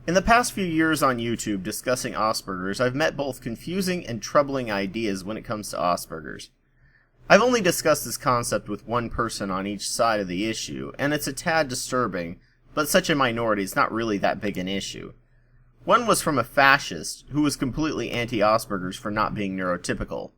In the past few years on YouTube discussing Asperger's, I've met both confusing and troubling ideas when it comes to Asperger's. I've only discussed this concept with one person on each side of the issue, and it's a tad disturbing, but such a minority is not really that big an issue. One was from a fascist who was completely anti-Asperger's for not being neurotypical.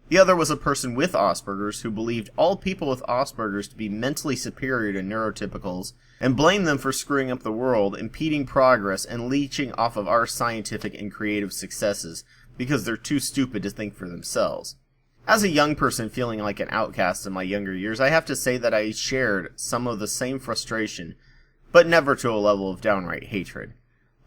The other was a person with Asperger's who believed all people with Asperger's to be mentally superior to neurotypicals and blamed them for screwing up the world, impeding progress, and leeching off of our scientific and creative successes because they're too stupid to think for themselves. As a young person feeling like an outcast in my younger years, I have to say that I shared some of the same frustration, but never to a level of downright hatred.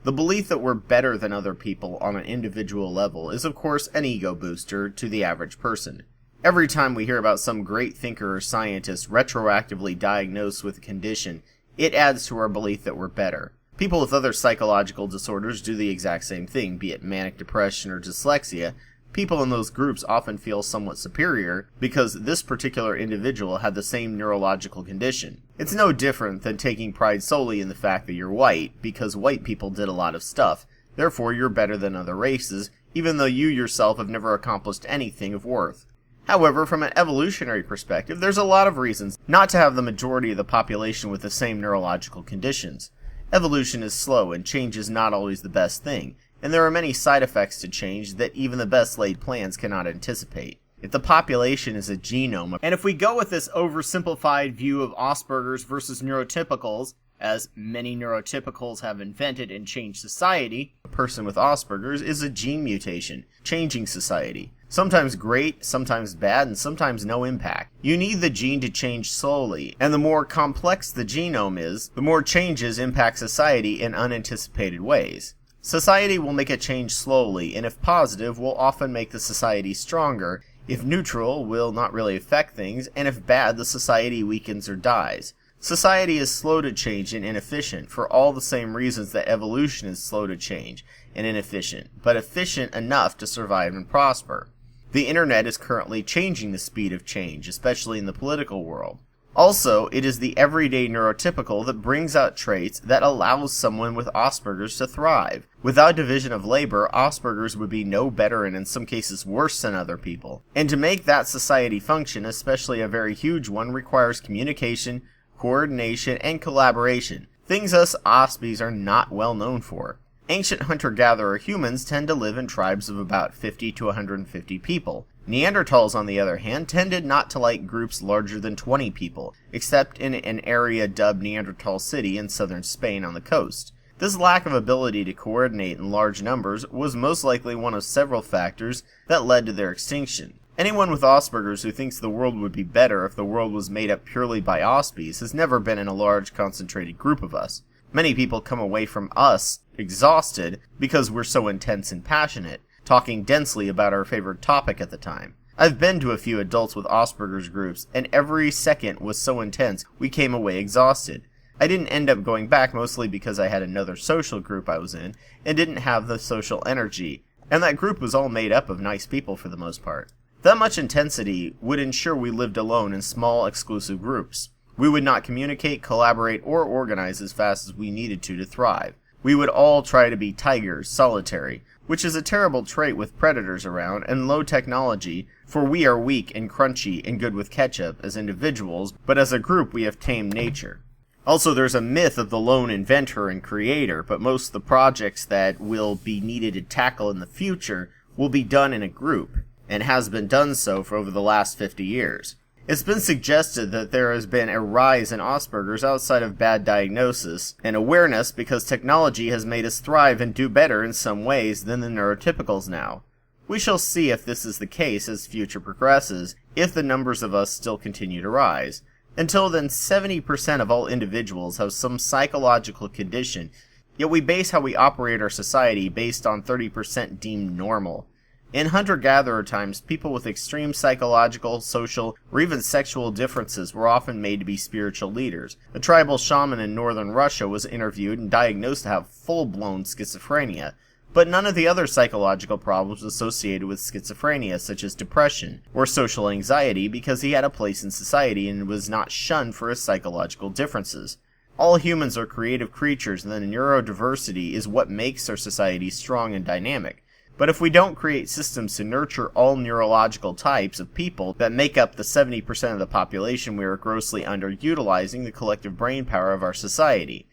The belief that we're better than other people on an individual level is of course an ego booster to the average person. Every time we hear about some great thinker or scientist retroactively diagnosed with a condition, it adds to our belief that we're better. People with other psychological disorders do the exact same thing, be it manic depression or dyslexia. People in those groups often feel somewhat superior because this particular individual had the same neurological condition. It's no different than taking pride solely in the fact that you're white, because white people did a lot of stuff. Therefore, you're better than other races, even though you yourself have never accomplished anything of worth. However, from an evolutionary perspective, there's a lot of reasons not to have the majority of the population with the same neurological conditions. Evolution is slow, and change is not always the best thing. And there are many side effects to change that even the best laid plans cannot anticipate. If the population is a genome, and if we go with this oversimplified view of Asperger's versus neurotypicals, as many neurotypicals have invented and changed society, a person with Asperger's is a gene mutation, changing society. Sometimes great, sometimes bad, and sometimes no impact. You need the gene to change slowly, and the more complex the genome is, the more changes impact society in unanticipated ways. Society will make a change slowly, and if positive, will often make the society stronger. If neutral, will not really affect things, and if bad, the society weakens or dies. Society is slow to change and inefficient, for all the same reasons that evolution is slow to change and inefficient, but efficient enough to survive and prosper. The internet is currently changing the speed of change, especially in the political world. Also, it is the everyday neurotypical that brings out traits that allows someone with Asperger's to thrive. Without division of labor, Asperger's would be no better and in some cases worse than other people. And to make that society function, especially a very huge one, requires communication, coordination, and collaboration, things us Ospies are not well known for. Ancient hunter-gatherer humans tend to live in tribes of about 50 to 150 people. Neanderthals, on the other hand, tended not to like groups larger than 20 people, except in an area dubbed Neanderthal City in southern Spain on the coast. This lack of ability to coordinate in large numbers was most likely one of several factors that led to their extinction. Anyone with Asperger's who thinks the world would be better if the world was made up purely by Ospies has never been in a large concentrated group of us. Many people come away from us exhausted because we're so intense and passionate, talking densely about our favorite topic at the time. I've been to a few adults with Asperger's groups, and every second was so intense we came away exhausted. I didn't end up going back mostly because I had another social group I was in, and didn't have the social energy, and that group was all made up of nice people for the most part. That much intensity would ensure we lived alone in small, exclusive groups. We would not communicate, collaborate, or organize as fast as we needed to thrive. We would all try to be tigers, solitary, which is a terrible trait with predators around, and low technology, for we are weak and crunchy and good with ketchup as individuals, but as a group we have tamed nature. Also, there's a myth of the lone inventor and creator, but most of the projects that will be needed to tackle in the future will be done in a group, and has been done so for over the last 50 years. It's been suggested that there has been a rise in Asperger's outside of bad diagnosis and awareness because technology has made us thrive and do better in some ways than the neurotypicals now. We shall see if this is the case as future progresses, if the numbers of us still continue to rise. Until then, 70% of all individuals have some psychological condition, yet we base how we operate our society based on 30% deemed normal. In hunter-gatherer times, people with extreme psychological, social, or even sexual differences were often made to be spiritual leaders. A tribal shaman in northern Russia was interviewed and diagnosed to have full-blown schizophrenia, but none of the other psychological problems associated with schizophrenia, such as depression or social anxiety, because he had a place in society and was not shunned for his psychological differences. All humans are creative creatures, and the neurodiversity is what makes our society strong and dynamic. But if we don't create systems to nurture all neurological types of people that make up the 70% of the population, we are grossly underutilizing the collective brain power of our society.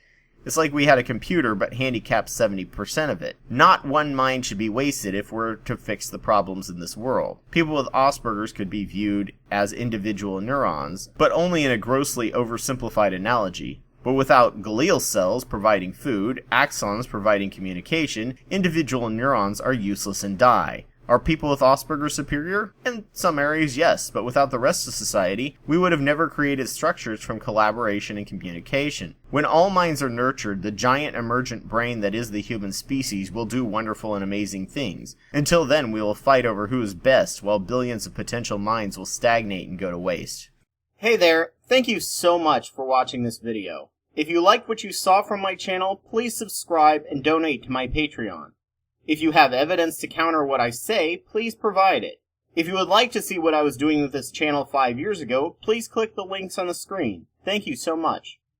It's like we had a computer but handicapped 70% of it. Not one mind should be wasted if we're to fix the problems in this world. People with Asperger's could be viewed as individual neurons, but only in a grossly oversimplified analogy. But without glial cells providing food, axons providing communication, individual neurons are useless and die. Are people with Asperger's superior? In some areas, yes, but without the rest of society, we would have never created structures from collaboration and communication. When all minds are nurtured, the giant emergent brain that is the human species will do wonderful and amazing things. Until then, we will fight over who is best, while billions of potential minds will stagnate and go to waste. Hey there, thank you so much for watching this video. If you liked what you saw from my channel, please subscribe and donate to my Patreon. If you have evidence to counter what I say, please provide it. If you would like to see what I was doing with this channel 5 years ago, please click the links on the screen. Thank you so much.